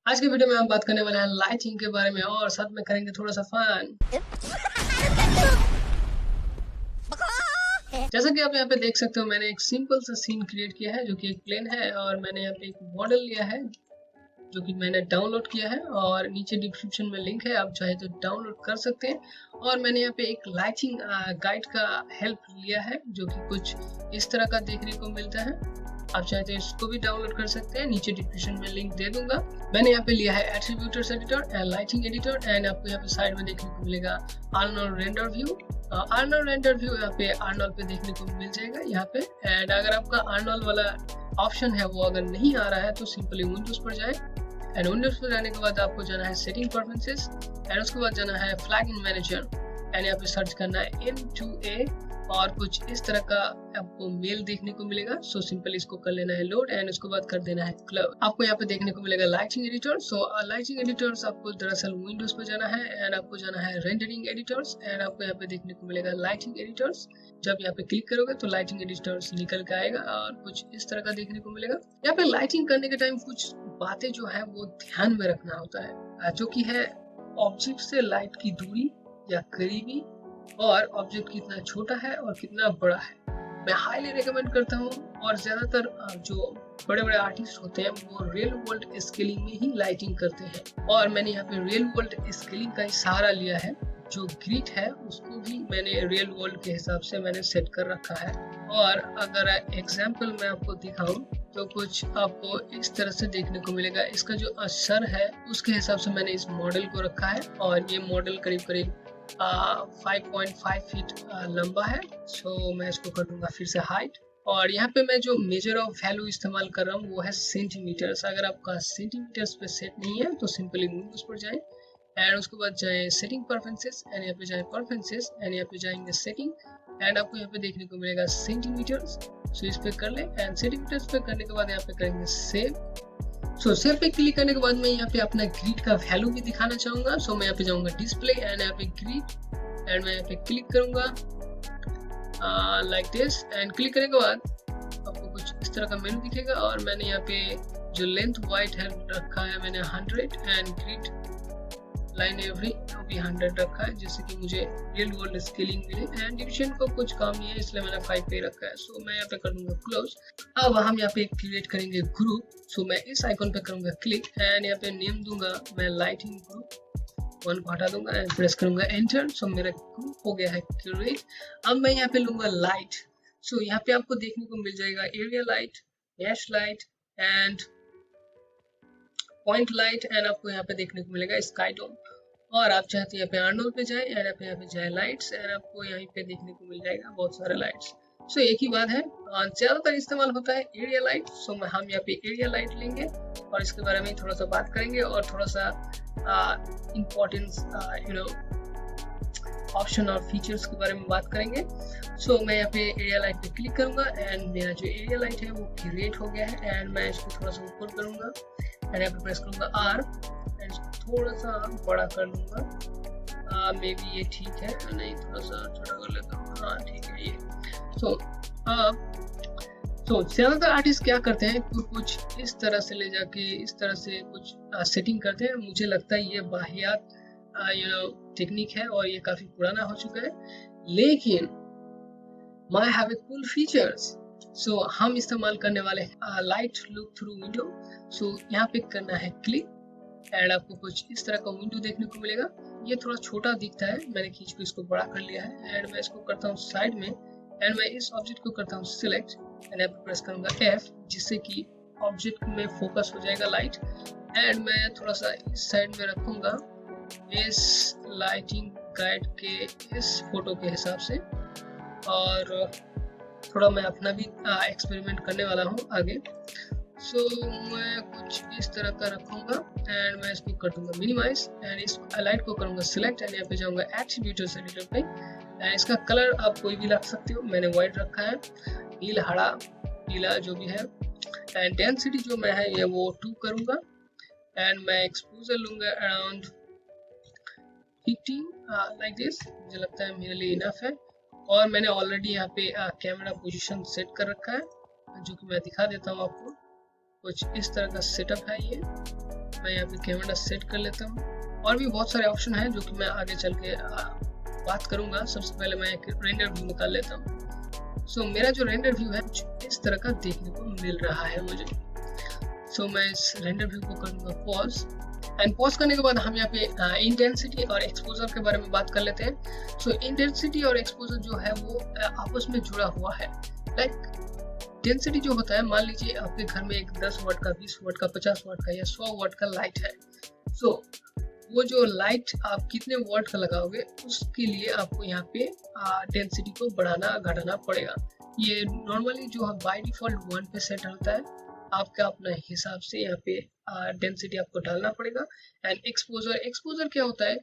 आज के वीडियो में हम बात करने वाले हैं लाइटिंग के बारे में और साथ में करेंगे थोड़ा सा फन। जैसा कि आप यहाँ पे देख सकते हो, मैंने एक सिंपल सा सीन क्रिएट किया है जो कि एक प्लेन है और मैंने यहाँ पे एक मॉडल लिया है जो कि मैंने डाउनलोड किया है और नीचे डिस्क्रिप्शन में लिंक है, आप चाहे तो डाउनलोड कर सकते हैं। और मैंने यहाँ पे एक लाइटिंग गाइड का हेल्प लिया है जो कि कुछ इस तरह का देखने को मिलता है। आप चाहे तो इसको भी डाउनलोड कर सकते हैं, नीचे डिस्क्रिप्शन में लिंक दे दूंगा। मैंने यहाँ पे लिया है attributes editor and lighting editor and आपको यहाँ पे साइड में देखने को मिलेगा Arnold render view. Arnold render view यहाँ पे आर्नोल्ड पे देखने को मिल जाएगा यहाँ पे। एंड अगर आपका आर्नोल्ड वाला ऑप्शन है वो अगर नहीं आ रहा है तो सिंपली विंडोज पर जाए एंड विंडोज पर जाने के बाद आपको जाना है सेटिंग प्रेफरेंसेस एंड उसके बाद जाना है फ्लैग इन मैनेजर एंड यहाँ पे सर्च करना है M2A और कुछ इस तरह का आपको मेल देखने को मिलेगा। सो सिंपल इसको कर लेना है लोड एंड उसके बाद कर देना है क्लोज। आपको यहाँ पे देखने को मिलेगा लाइटिंग एडिटर। सो लाइटिंग एडिटर्स आपको दरअसल विंडोज पे जाना है एंड आपको जाना है रेंडरिंग एडिटर्स एंड आपको यहाँ पे देखने को मिलेगा लाइटिंग एडिटर्स। जब यहाँ पे क्लिक करोगे तो लाइटिंग एडिटर्स निकल के आएगा और कुछ इस तरह का देखने को मिलेगा। यहाँ पे लाइटिंग करने के टाइम कुछ बातें जो है वो ध्यान में रखना होता है, जो की है ऑब्जेक्ट से लाइट की दूरी या करीबी और ऑब्जेक्ट कितना छोटा है और कितना बड़ा है। मैं हाईली रिकमेंड करता हूँ और ज्यादातर जो बड़े बड़े आर्टिस्ट होते हैं वो रियल वर्ल्ड स्केलिंग में ही लाइटिंग करते हैं और मैंने यहाँ पे रियल वर्ल्ड स्केलिंग का ही सहारा लिया है। जो ग्रिड है उसको भी मैंने रियल वर्ल्ड के हिसाब से मैंने सेट कर रखा है। और अगर एग्जाम्पल मैं आपको दिखाऊं तो कुछ आपको इस तरह से देखने को मिलेगा। इसका जो सर है उसके हिसाब से मैंने इस मॉडल को रखा है और ये मॉडल करीब करीब 5.5 फीट लंबा है। सो मैं इसको कर दूंगा फिर से हाइट और यहाँ पे मैं जो मेजर ऑफ वैल्यू इस्तेमाल कर रहा हूँ वो है सेंटीमीटर्स। अगर आपका सेंटीमीटर्स पे सेट नहीं है तो सिंपली विंडोज पर जाएं एंड उसके बाद जाए सेटिंग प्रेफरेंसेस एंड यहाँ पे जाए प्रेफरेंसेस एंड यहाँ पे जाएंगे सेटिंग एंड आपको यहाँ पे देखने को मिलेगा सेंटीमीटर्स। सो इस पे कर ले एंड सेंटीमीटर्स पे करने के बाद यहाँ पे करेंगे सेव। सो सेव पे क्लिक करने के बाद मैं यहाँ पे अपना ग्रिड का वैल्यू भी दिखाना चाहूंगा। सो मैं यहाँ पे जाऊंगा डिस्प्ले एंड यहाँ पे ग्रिड एंड मैं यहाँ पे क्लिक करूंगा लाइक दिस एंड क्लिक करने के बाद आपको कुछ इस तरह का मेनू दिखेगा और मैंने यहाँ पे जो लेंथ वाइड है रखा है मैंने 100 एंड ग्रिड लाइन एवरी भी 100 रखा है जिससे कि मुझे रियल वर्ल्ड स्केलिंग मिले एंड डिवीजन को कुछ काम नहीं है इसलिए मैंने 5 पे रखा है। सो मैं यहाँ पे कर दूंगा क्लोज। अब हम यहाँ पे क्रिएट करेंगे ग्रुप। सो मैं इस आइकॉन पे करूंगा क्लिक एंड यहाँ पे नेम दूंगा मैं लाइटिंग ग्रुप 1 को हटा दूंगा एंड प्रेस करूंगा एंटर। सो मेरा ग्रुप हो गया है क्रिएट। अब मैं यहाँ पे लूंगा लाइट। सो यहाँ पे आपको देखने को मिल जाएगा area light, dash light and point light and आपको यहाँ पे देखने को मिलेगा स्काई डोम। और आप चाहते हैं यहाँ पे आर्नोल्ड पे जाए एंड यहाँ पे जाए लाइट्स एंड आपको यहाँ पे देखने को मिल जाएगा बहुत सारे लाइट्स। सो एक ही बात है, ज्यादातर इस्तेमाल होता है एरिया लाइट। सो हम यहाँ पे एरिया लाइट लेंगे और इसके बारे में थोड़ा सा बात करेंगे और थोड़ा सा इम्पोर्टेंस ऑप्शन और फीचर्स के बारे में बात करेंगे। सो मैं यहाँ पे एरिया लाइट पे क्लिक करूंगा एंड मेरा जो एरिया लाइट है वो क्रिएट हो गया है एंड मैं इसको थोड़ा सा ऊपर करूंगा एंड यहाँ पे प्रेस करूंगा R एंड इसको थोड़ा सा बड़ा कर लूंगा। मे बी ये ठीक है, नहीं थोड़ा सा छोटा कर लेता हूँ। हाँ ठीक है ये। तो ज्यादातर आर्टिस्ट क्या करते हैं कुछ इस तरह से ले जाके इस तरह से कुछ सेटिंग करते हैं। मुझे लगता है ये वाहियात टेक्निक है और ये काफी पुराना हो चुका है, लेकिन माई हैव ए कूल फीचर्स। सो हम इस्तेमाल करने वाले हैं लाइट लुक थ्रू विंडो। सो यहाँ पे करना है क्लिक एंड आपको कुछ इस तरह का विंडो देखने को मिलेगा। ये थोड़ा छोटा दिखता है, मैंने खींच के इसको बड़ा कर लिया है एंड मैं इसको करता हूँ साइड में एंड मैं इस ऑब्जेक्ट को करता हूँ सिलेक्ट एंड यहाँ पे प्रेस करूंगा F जिससे कि ऑब्जेक्ट में फोकस हो जाएगा लाइट एंड मैं थोड़ा सा इस साइड में रखूंगा इस लाइटिंग गाइड के इस फोटो के हिसाब से और थोड़ा मैं अपना भी एक्सपेरिमेंट करने वाला हूँ आगे। सो मैं कुछ इस तरह का रखूंगा एंड मैं इसको कर दूंगा मिनिमाइज एंड इस लाइट को करूंगा सिलेक्ट एंड यहाँ पे जाऊंगा एट्रीब्यूटर्स एडिटर पे एंड इसका कलर आप कोई भी रख सकते हो। मैंने व्हाइट रखा है, नील हरा पीला जो भी है एंड डेंसिटी जो मैं है ये वो 2 करूंगा एंड मैं एक्सपोजर लूंगा अराउंड 15 लाइक दिस। मुझे लगता है मेरे लिए इनफ है और मैंने ऑलरेडी यहाँ पे कैमरा पोजीशन सेट कर रखा है जो कि मैं दिखा देता हूँ आपको। कुछ इस तरह का सेटअप है ये मैं यहाँ पे कैमरा सेट कर लेता हूँ। और भी बहुत सारे ऑप्शन हैं जो कि मैं आगे चल के बात करूंगा। सबसे पहले मैं एक रेंडर व्यू निकाल लेता हूँ। सो मेरा जो रेंडर व्यू है इस तरह का देखने को मिल रहा है मुझे। सो मैं इस रेंडर व्यू को करूँगा पॉज, एंड पॉज करने के बाद हम यहाँ पे इंटेंसिटी और एक्सपोजर के बारे में बात कर लेते हैं। सो इंटेंसिटी और एक्सपोजर जो है वो आपस में जुड़ा हुआ है। लाइक डेंसिटी जो होता है, मान लीजिए आपके घर में एक 10 वाट का, 20 वाट का, 50 वाट का या 100 वाट का लाइट है। सो वो जो लाइट आप कितने वाट का लगाओगे उसके लिए आपको यहाँ पे डेंसिटी को बढ़ाना घटाना पड़ेगा। ये नॉर्मली जो बाय डिफॉल्ट 1 पे सेट होता है, आपका अपना हिसाब से यहाँ पे डेंसिटी आपको डालना पड़ेगा। एंड एक्सपोजर क्या होता है,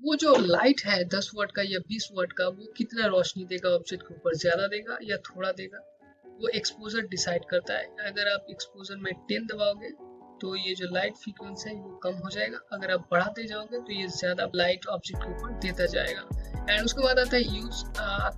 वो जो लाइट है 10 वाट का या 20 वाट का, वो कितना रोशनी देगा ऑब्जेक्ट के ऊपर, ज्यादा देगा या थोड़ा देगा, वो एक्सपोजर डिसाइड करता है। अगर आप एक्सपोजर में 10 दबाओगे तो ये जो लाइट फ्रीक्वेंसी है वो कम हो जाएगा, अगर आप बढ़ाते जाओगे तो ये ज्यादा लाइट ऑब्जेक्ट के ऊपर देता जाएगा। एंड उसके बाद आता है यूज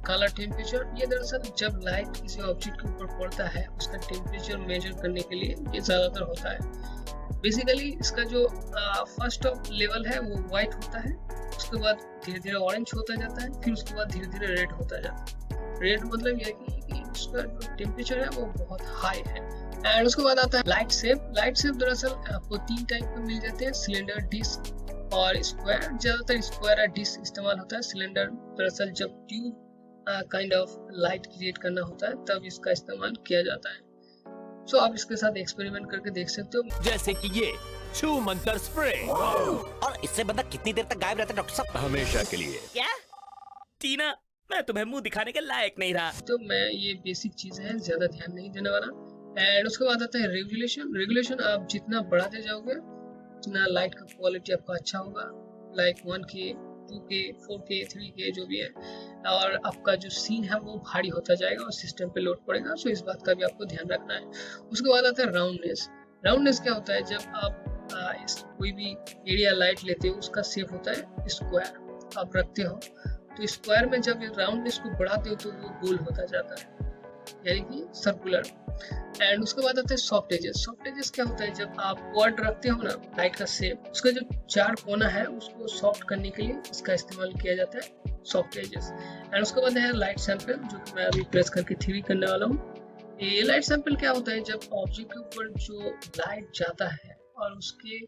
कलर टेम्परेचर। ये दरअसल जब लाइट किसी ऑब्जेक्ट के ऊपर पड़ता है उसका टेम्परेचर मेजर करने के लिए ये ज्यादातर होता है। बेसिकली इसका जो फर्स्ट ऑफ लेवल है वो व्हाइट होता है, उसके बाद धीरे धीरे ऑरेंज होता जाता है, फिर उसके बाद धीरे धीरे रेड होता जाता है। रेड मतलब यह कि उसका जो टेम्परेचर है वो बहुत हाई है। एंड उसके बाद आता है लाइट शेप। लाइट शेप दरअसल आपको 3 टाइप के मिल जाते हैं, सिलेंडर, डिस्क और स्क्वायर। ज्यादातर स्क्वायर या डिस्क इस्तेमाल होता है। सिलेंडर दरअसल जब tube kind of light create करना होता है तब इसका इस्तेमाल किया जाता है। सो आप इसके साथ एक्सपेरिमेंट करके देख सकते हो, जैसे कि ये छू मंतर स्प्रे। और इससे बंदा कितनी देर तक गायब रहता है डॉक्टर साहब? हमेशा के लिए। क्या टीना, मैं तुम्हें मुंह दिखाने के लायक नहीं रहा। तो मैं ये बेसिक चीजें हैं, ज्यादा ध्यान नहीं देने वाला। एंड उसके बाद आता है रेगुलेशन। आप जितना बढ़ाते जाओगे उतना लाइट का क्वालिटी आपका अच्छा होगा। Like 1K, 2K, 4K, 3K जो भी है, और आपका जो सीन है वो भारी होता जाएगा और सिस्टम पे लोड पड़ेगा। सो इस बात का भी आपको ध्यान रखना है। उसके बाद आता है राउंडनेस क्या होता है, जब आप कोई भी एरिया लाइट लेते हो उसका शेप होता है स्क्वायर, आप रखते हो तो स्क्वायर में जब राउंडनेस को बढ़ाते हो तो वो गोल होता जाता है, यानी कि सर्कुलर। एंड उसके बाद आता है सॉफ्ट एजेस क्या होता है, जब आप क्वाड रखते हो ना लाइट का शेप, उसका जो 4 कोना है उसको सॉफ्ट करने के लिए इसका इस्तेमाल किया जाता है, सॉफ्ट एजेस। एंड उसके बाद है लाइट सैंपल, जो कि मैं अभी प्रेस करके 3 करने वाला हूँ। ये लाइट सैंपल क्या होता है, जब ऑब्जेक्ट के ऊपर जो लाइट जाता है और उसके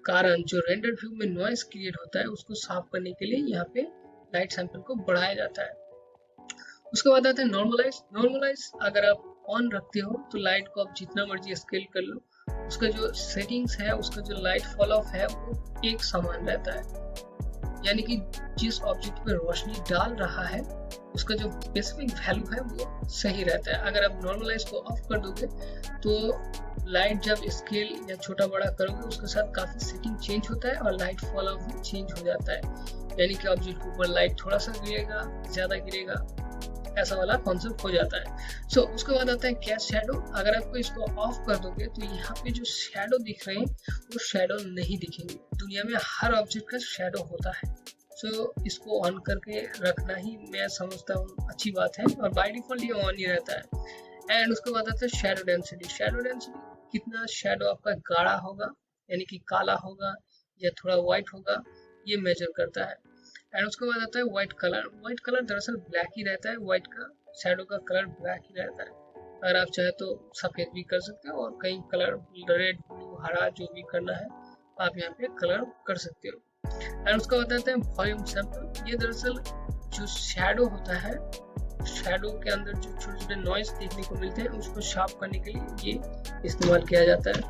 कारण जो रेंडर व्यू में नॉइस क्रिएट होता है उसको साफ करने के लिए यहाँ पे लाइट सैंपल को बढ़ाया जाता है। उसके बाद आता है नॉर्मलाइज। अगर आप ऑन रखते हो तो लाइट को आप जितना मर्जी स्केल कर लो, उसका जो सेटिंग्स है, उसका जो लाइट फॉल ऑफ है वो एक समान रहता है, यानी कि जिस ऑब्जेक्ट पे रोशनी डाल रहा है उसका जो स्पेसिफिक वैल्यू है वो सही रहता है। अगर आप नॉर्मलाइज को ऑफ कर दोगे तो लाइट जब स्केल या छोटा बड़ा करोगे उसके साथ काफी सेटिंग चेंज होता है और लाइट फॉल ऑफ भी चेंज हो जाता है, यानी कि ऑब्जेक्ट के ऊपर लाइट थोड़ा सा गिरेगा, ज्यादा गिरेगा, ऐसा वाला कॉन्सेप्ट हो जाता है। सो उसके बाद आता है कैस्ट शैडो। अगर आपको इसको ऑफ कर दोगे तो यहाँ पे जो शैडो दिख रहे हैं वो शैडो नहीं दिखेंगे। दुनिया में हर ऑब्जेक्ट का शैडो होता है, सो इसको ऑन करके रखना ही मैं समझता हूँ अच्छी बात है, और बाय डिफॉल्ट ये ऑन ही रहता है। एंड उसके बाद आता है शैडो डेंसिटी। कितना शैडो आपका गाढ़ा होगा, यानी कि काला होगा या थोड़ा व्हाइट होगा, ये मेजर करता है। एंड उसके बाद आता है व्हाइट कलर दरअसल ब्लैक ही रहता है, व्हाइट का शैडो का कलर ब्लैक ही रहता है। अगर आप चाहे तो सफेद भी कर सकते हो और कई कलर रेड, ब्लू, हरा जो भी करना है आप यहाँ पे कलर कर सकते हो। एंड उसके बाद आता है वॉल्यूम सैंपल। ये दरअसल जो शैडो होता है, शैडो के अंदर जो छोटे छोटे नॉइज देखने को मिलते हैं उसको शार्प करने के लिए ये इस्तेमाल किया जाता है,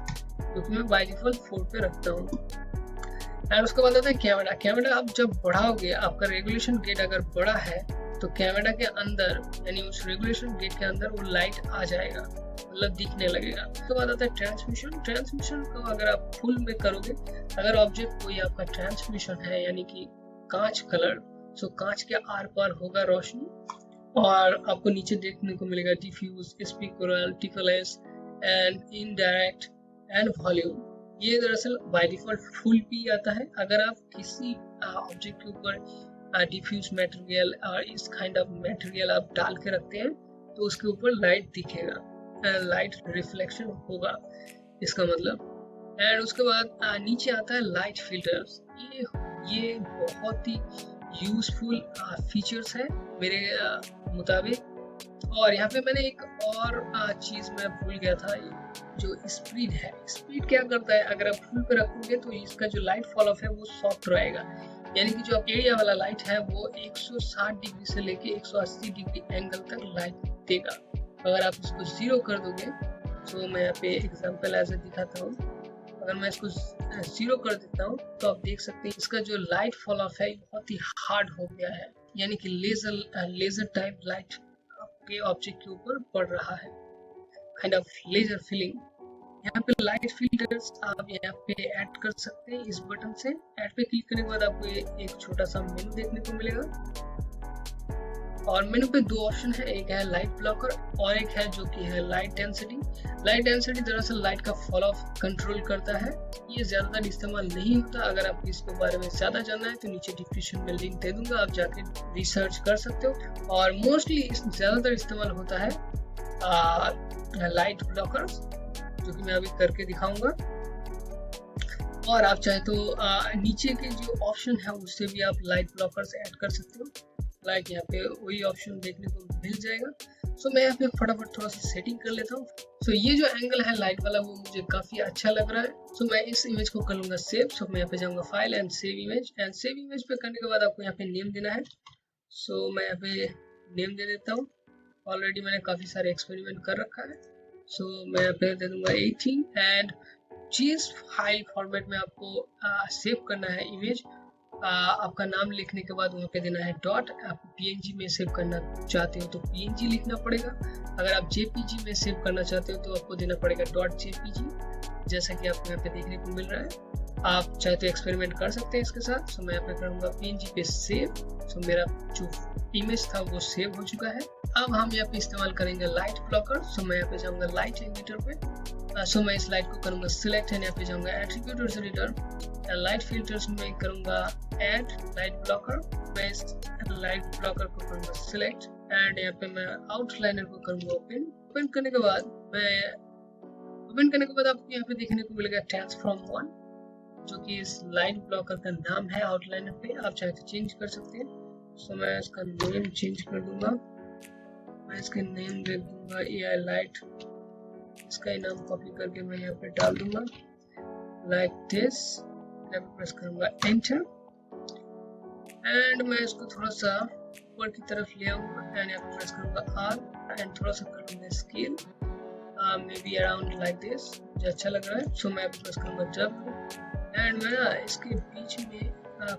क्योंकि मैं बाय डिफॉल्ट 4 पे रखता हूँ। एंड उसके बाद आता है कैमरा। आप जब बढ़ाओगे, आपका रेगुलेशन गेट अगर बड़ा है तो कैमरा के अंदर, यानी उस रेगुलेशन गेट के अंदर वो लाइट आ जाएगा, मतलब दिखने लगेगा। उसके बाद आता है ट्रांसमिशन को अगर आप फुल में करोगे, अगर ऑब्जेक्ट कोई आपका ट्रांसमिशन है यानी कि कांच कलर, सो कांच के आर पार होगा रोशनी और आपको नीचे देखने को मिलेगा डिफ्यूज, स्पीकुलर, टिकलेस एंड इनडायरेक्ट एंड वॉल्यूम। ये दरअसल बाय डिफॉल्ट फुल भी आता है। अगर आप किसी ऑब्जेक्ट के ऊपर डिफ्यूज मटेरियल और इस काइंड ऑफ मटेरियल आप डाल के रखते हैं तो उसके ऊपर लाइट दिखेगा, लाइट रिफ्लेक्शन होगा इसका मतलब। एंड उसके बाद नीचे आता है लाइट फिल्टर्स। ये बहुत ही यूजफुल फीचर्स है मेरे मुताबिक। और यहाँ पे मैंने एक और चीज़ मैं भूल गया था, जो स्पीड है। स्पीड क्या करता है, अगर आप फुल पे रखोगे तो इसका जो लाइट फॉल ऑफ है वो सॉफ्ट रहेगा, यानी कि जो एरिया वाला लाइट है वो 160 डिग्री से लेके 180 डिग्री एंगल तक लाइट देगा। अगर आप इसको 0 कर दोगे, तो मैं यहाँ पे एग्जांपल ऐसे दिखाता हूँ। अगर मैं इसको 0 कर देता हूँ तो आप देख सकते हैं इसका जो लाइट फॉल ऑफ है बहुत ही हार्ड हो गया है, यानी कि लेजर टाइप लाइट आपके ऑब्जेक्ट के ऊपर पड़ रहा है, काइंड ऑफ लेजर फीलिंग। यहाँ पे लाइट फिल्टर्स आप यहाँ पे ऐड कर सकते हैं इस बटन से। ऐड पे क्लिक करने के बाद आपको एक छोटा सा मेनू देखने को मिलेगा, और मेनू पे 2 ऑप्शन है, एक है लाइट ब्लॉकर और एक है जो कि है लाइट डेंसिटी। लाइट डेंसिटी दरअसल लाइट का फॉल ऑफ कंट्रोल करता है, ये ज्यादातर इस्तेमाल नहीं होता। अगर आपको इसके बारे में ज्यादा जानना है तो नीचे डिस्क्रिप्शन में लिंक दे दूंगा, आप जाके रिसर्च कर सकते हो। और मोस्टली ज्यादातर इस्तेमाल होता है लाइट ब्लॉकर्स, जो कि मैं अभी करके दिखाऊंगा। और आप चाहे तो नीचे के जो ऑप्शन है उससे भी आप लाइट ब्लॉकर्स ऐड कर सकते हो। लाइक यहाँ पे वही ऑप्शन देखने को मिल जाएगा। सो मैं यहाँ पे फटाफट थोड़ा सा सेटिंग कर लेता हूँ। सो ये जो एंगल है लाइट वाला वो मुझे काफी अच्छा लग रहा है। सो मैं इस इमेज को कर लूंगा सेव। सो मैं यहाँ पे जाऊंगा file and save image, and save image पे करने के बाद आपको यहाँ पे नेम देना है। सो मैं यहाँ पे नेम दे देता हूँ। ऑलरेडी मैंने काफी सारे एक्सपेरिमेंट कर रखा है। सो मैं यहाँ पे दे दूंगा 18 एंड जिस फाइल फॉर्मेट में आपको सेव करना है इमेज, आपका नाम लिखने के बाद वहाँ पे देना है डॉट। आप PNG में सेव करना चाहते हो तो PNG लिखना पड़ेगा। अगर आप JPG में सेव करना चाहते हो तो आपको देना पड़ेगा .jpg, जैसा कि आपको यहाँ पे देखने को मिल रहा है। आप चाहे तो एक्सपेरिमेंट कर सकते हैं इसके साथ। सो मैं यहाँ पे करूँगा PNG पे सेव। सो मेरा जो इमेज था वो सेव हो चुका है। अब हम यहाँ पे इस्तेमाल करेंगे लाइट ब्लॉकर। सो मैं यहाँ पे जाऊँगा लाइट एडिटर पे। सो मैं इस लाइट को करूँगा सिलेक्ट एंड यहाँ पे जाऊँगा एट्रीब्यूट्स एडिटर, लाइट फिल्टर्स में करूँगा ऐड लाइट ब्लॉकर। मैं इस लाइट ब्लॉकर को करूँगा सिलेक्ट एंड यहाँ पे मैं आउटलाइनर को करूँगा ओपन करने के बाद आपको यहाँ पे देखने को मिलेगा ट्रांसफॉर्म 1, जो कि इस लाइट ब्लॉकर का नाम है आउटलाइनर पे। आप चाहे तो चेंज कर सकते हैं। सो मैं इसका नेम चेंज कर दूंगा। मैं इसके नेम दे दूंगा AI लाइट। इसका ही नाम कॉपी करके मैं यहाँ पे डाल दूंगा लाइक दिस। प्रेस करूंगा एंटर एंड मैं इसको थोड़ा सा ऊपर की तरफ ले आऊंगा एंड यहाँ पे प्रेस करूंगा R एंड थोड़ा सा कर लूंगा scale, may be around like this. मुझे अच्छा लग रहा है। सो मैं प्रेस करूंगा W एंड मैं ना इसके बीच में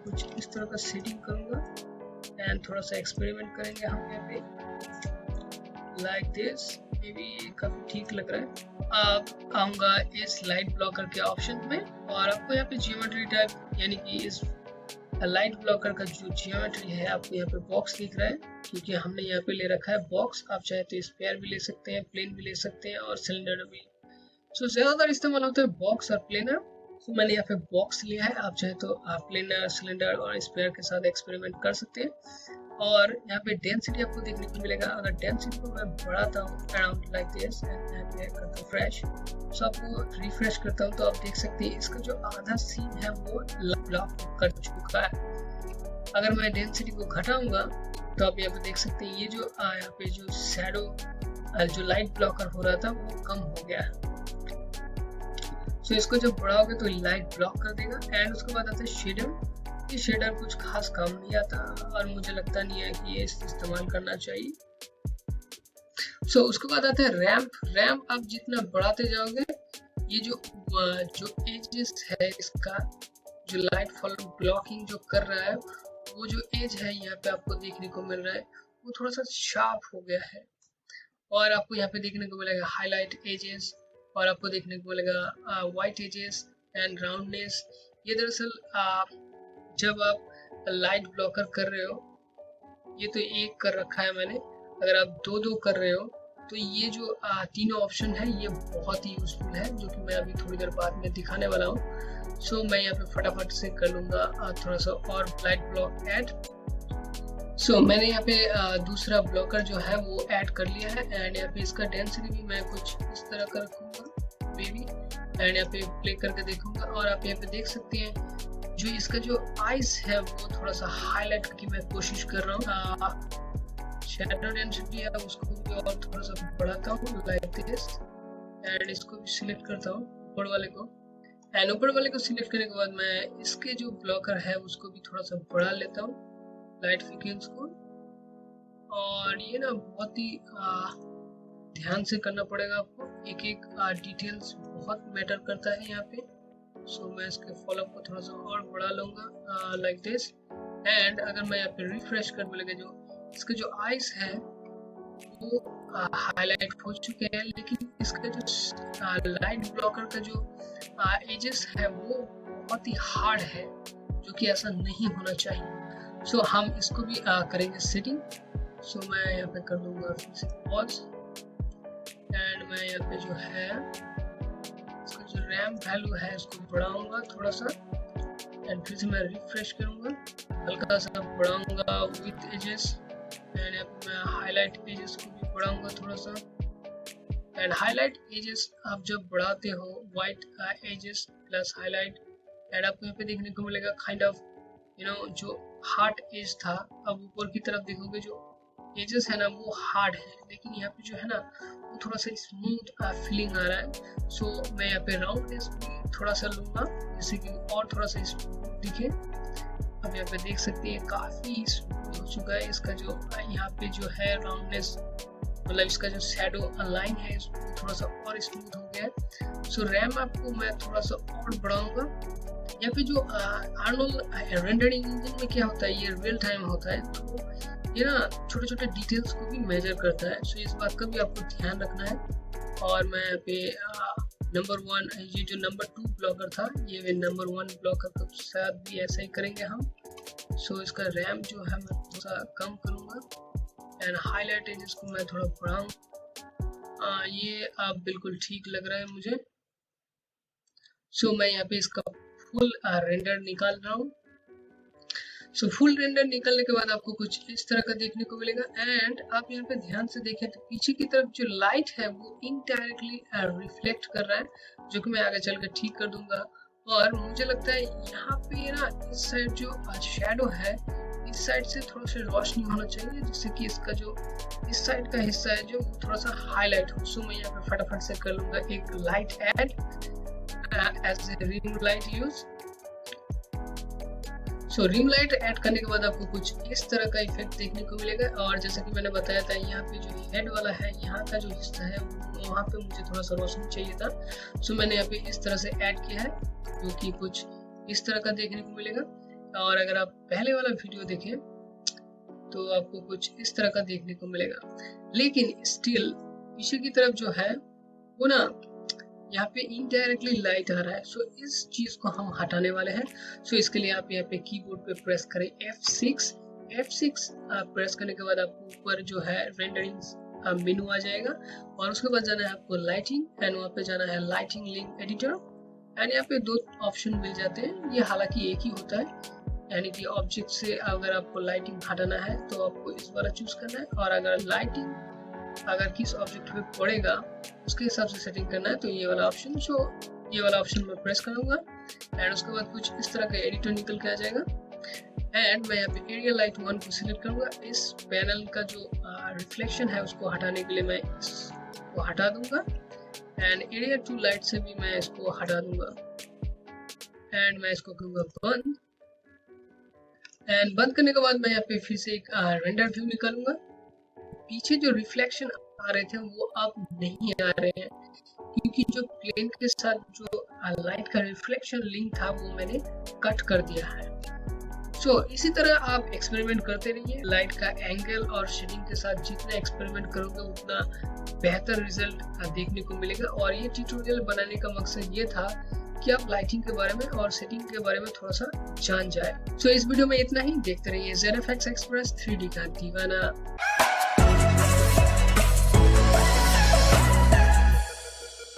कुछ इस तरह का सेटिंग करूंगा एंड थोड़ा सा एक्सपेरिमेंट करेंगे हम यहाँ पे लाइक दिस। मे बी काफी ठीक लग रहा है। आप आऊंगा इस लाइट ब्लॉकर के ऑप्शन में और आपको यहाँ पे जियोमेट्री टाइप, यानी कि इस लाइट ब्लॉकर का जो जियोमेट्री है आपको यहाँ पे बॉक्स दिख रहा है, क्योंकि हमने यहाँ पे ले रखा है बॉक्स। आप चाहे तो स्क्वायर भी ले सकते हैं, प्लेन भी ले सकते हैं और सिलेंडर भी। सो ज्यादातर इस्तेमाल होता है बॉक्स और प्लेनर। तो मैंने यहाँ पे बॉक्स लिया है। आप चाहे तो आप प्लेनर, सिलेंडर और स्क्वायर के साथ एक्सपेरिमेंट कर सकते हैं। और यहाँ पे डेंसिटी आपको देखने को मिलेगा। अगर डेंसिटी को मैं बढ़ाता हूँ अराउंड लाइक दिस एंड यहाँ पे करता हूँ फ्रेश, सो आपको रिफ्रेश करता हूँ तो आप देख सकते हैं इसका जो आधा सीन है वो ब्लॉक कर चुका है। अगर मैं डेंसिटी को घटाऊंगा तो आप यहाँ पे देख सकते हैं ये जो यहाँ पे जो शैडो जो लाइट ब्लॉकर हो रहा था वो कम हो गया है। सो इसको जब बढ़ाओगे तो लाइट ब्लॉक कर देगा। एंड उसके बाद आता है शेडर। ये शेडर कुछ खास काम नहीं आता और मुझे लगता नहीं है कि ये इस्तेमाल करना चाहिए। सो उसके बाद आता है रैम्प आप जितना बढ़ाते जाओगे ये जो एजेस है इसका जो लाइट फॉल ब्लॉकिंग जो कर रहा है वो जो एज है यहाँ पे आपको देखने को मिल रहा है वो थोड़ा सा शार्प हो गया है। और आपको यहाँ पे देखने को मिलेगा हाईलाइट एजेस और आपको देखने को मिलेगा वाइट एजेस एंड राउंडनेस। ये दरअसल जब आप लाइट ब्लॉकर कर रहे हो, ये तो एक कर रखा है मैंने, अगर आप दो कर रहे हो तो ये जो तीनों ऑप्शन है ये बहुत ही यूजफुल है, जो कि मैं अभी थोड़ी देर बाद में दिखाने वाला हूँ। सो मैं यहाँ पे फटाफट से कर लूँगा थोड़ा सा और लाइट ब्लॉक ऐड। सो मैंने यहाँ पे दूसरा ब्लॉकर जो है वो ऐड कर लिया है एंड यहाँ पे इसका डेंसिटी भी मैं कुछ इस तरह का रखूँगा मे बी एंड यहाँ पे प्ले करके देखूंगा और आप यहाँ पे देख सकते हैं जो इसका जो आइस है वो थोड़ा सा हाईलाइट की मैं कोशिश कर रहा हूँ। शैडो डेंसिटी है उसको भी और थोड़ा सा बढ़ाता हूँ लाइक दिस, एंड इसको भी सिलेक्ट करता हूँ ऊपर वाले को। एंड ऊपर वाले को सिलेक्ट करने के बाद मैं इसके जो ब्लॉकर है उसको भी थोड़ा सा बढ़ा लेता हूँ, लाइट फ्रीक्वेंसी को। और ये ना बहुत ही ध्यान से करना पड़ेगा आपको, एक एक डिटेल्स बहुत मैटर करता है यहाँ पे। सो मैं इसके फॉलोअप को थोड़ा सा और बढ़ा लूँगा लाइक दिस। एंड अगर मैं यहाँ पे रिफ्रेश कर बोलेगा जो इसका जो आइस है वो हाईलाइट हो चुके हैं, लेकिन इसका जो लाइट ब्लॉकर का जो एजेस है वो बहुत ही हार्ड है, जो कि ऐसा नहीं होना चाहिए। सो हम इसको भी करेंगे सेटिंग। सो मैं यहाँ पे कर दूंगा फिर से पॉज, एंड मैं यहाँ पे जो है इसका जो रैम वैल्यू है इसको बढ़ाऊंगा थोड़ा सा, एंड फिर से मैं रिफ्रेश करूंगा, हल्का सा बढ़ाऊंगा विथ एजेस, एंड यहाँ पे मैं हाईलाइट एजेस को भी बढ़ाऊंगा थोड़ा सा। एंड हाईलाइट एजेस आप जब बढ़ाते हो white edges plus highlight, and आपको यहाँ पे देखने को मिलेगा काइंड ऑफ जो हार्ड एज था, अब ऊपर की तरफ देखोगे जो एजेस है ना वो हार्ड है, लेकिन यहाँ पे जो है ना वो थोड़ा सा स्मूथ फीलिंग आ रहा है। सो मैं यहाँ पे राउंडनेस भी थोड़ा सा लूंगा जिससे कि और थोड़ा सा स्मूथ दिखे। अब यहाँ पे देख सकते हैं काफी स्मूथ हो चुका है इसका जो यहाँ पे जो है राउंडनेस, मतलब इसका जो शैडो लाइन है थोड़ा सा और स्मूथ हो गया है। सो रैम आपको मैं थोड़ा सा और बढ़ाऊंगा। यहाँ पे जो आर्नोल्ड रेंडरिंग इंजन में क्या होता है, ये रियल टाइम होता है, तो ये ना छोटे छोटे डिटेल्स को भी मेजर करता है। सो इस बात का भी आपको ध्यान रखना है। और मैं यहाँ पे नंबर 1 ये जो नंबर 2 ब्लॉकर था ये नंबर 1 ब्लॉकर के साथ भी ऐसा ही करेंगे हम। सो इसका रैम जो है मैं थोड़ा कम करूँगा, एंड हाईलाइट एजेस को मैं थोड़ा बढ़ाऊँ। ये अब बिल्कुल ठीक लग रहा है मुझे। सो मैं यहाँ पे इसका फुल रेंडर निकाल रहा हूँ। सो फुल रेंडर निकलने के बाद आपको कुछ इस तरह का देखने को मिलेगा। एंड आप यहाँ पे ध्यान से देखें तो पीछे की तरफ जो लाइट है वो इनडायरेक्टली रिफ्लेक्ट कर रहा है, जो कि मैं आगे चल कर ठीक कर दूंगा। और मुझे लगता है यहाँ पे ना इस साइड जो शैडो है इस साइड से थोड़ा सा रोशनी होना चाहिए, जिससे कि इसका जो इस साइड का हिस्सा है जो थोड़ा सा हाईलाइट हो। सो मैं यहाँ पे फटाफट से कर लूंगा एक light add edge a ring light use. So rim light add करने के बाद आपको कुछ इस तरह का इफेक्ट देखने को मिलेगा। और जैसा कि मैंने बताया था यहाँ पे जो हेड वाला है यहाँ का जो हिस्सा है वहाँ पे मुझे थोड़ा सा रोशनी चाहिए था। सो मैंने यहाँ पे इस तरह से ऐड किया है, जो कि कुछ इस तरह का देखने को मिलेगा। और अगर आप पहले वाला वीडियो देखें तो आपको कुछ इस तरह का देखने को मिलेगा, लेकिन स्टिल पीछे की तरफ जो है वो ना यहाँ पे इनडायरेक्टली लाइट आ रहा है। सो इस चीज को हम हटाने वाले हैं। सो इसके लिए आप यहाँ पे कीबोर्ड पे प्रेस करें F6 प्रेस करने के बाद आपको ऊपर जो है रेंडरिंग मेनू आ जाएगा, और उसके बाद जाना है आपको लाइटिंग, एंड वहाँ पे जाना है लाइटिंग लिंक एडिटर। एंड यहाँ पे 2 ऑप्शन मिल जाते हैं, ये हालांकि एक ही होता है, यानी कि ऑब्जेक्ट से अगर आपको लाइटिंग हटाना है तो आपको इस वाला चूज करना है, और अगर लाइटिंग अगर किस ऑब्जेक्ट पे पड़ेगा उसके हिसाब से सेटिंग करना है तो ये वाला ऑप्शन। सो ये वाला ऑप्शन मैं प्रेस करूंगा, एंड उसके बाद कुछ इस तरह का एडिटर निकल के आ जाएगा। एंड मैं यहाँ पे एरिया लाइट 1 को सिलेक्ट करूंगा। इस पैनल का जो रिफ्लेक्शन है उसको हटाने के लिए मैं इसको हटा दूंगा, एंड एरिया 2 लाइट से भी मैं इसको हटा दूंगा, एंड मैं इसको करूंगा बंद। एंड बंद करने के बाद मैं यहाँ पे फिर से एक रेंडर व्यू निकालूंगा। पीछे जो रिफ्लेक्शन आ रहे थे वो अब नहीं आ रहे हैं, क्योंकि जो प्लेन के साथ जो लाइट का रिफ्लेक्शन लिंक था वो मैंने कट कर दिया है। सो इसी तरह आप एक्सपेरिमेंट करते रहिए। लाइट का एंगल और शेडिंग के साथ जितना एक्सपेरिमेंट करोगे उतना बेहतर रिजल्ट देखने को मिलेगा। और ये ट्यूटोरियल बनाने का मकसद ये था कि आप लाइटिंग के बारे में और सेटिंग के बारे में थोड़ा सा जान जाए। सो इस वीडियो में इतना ही। देखते रहिए ZFX Express 3D का दीवाना।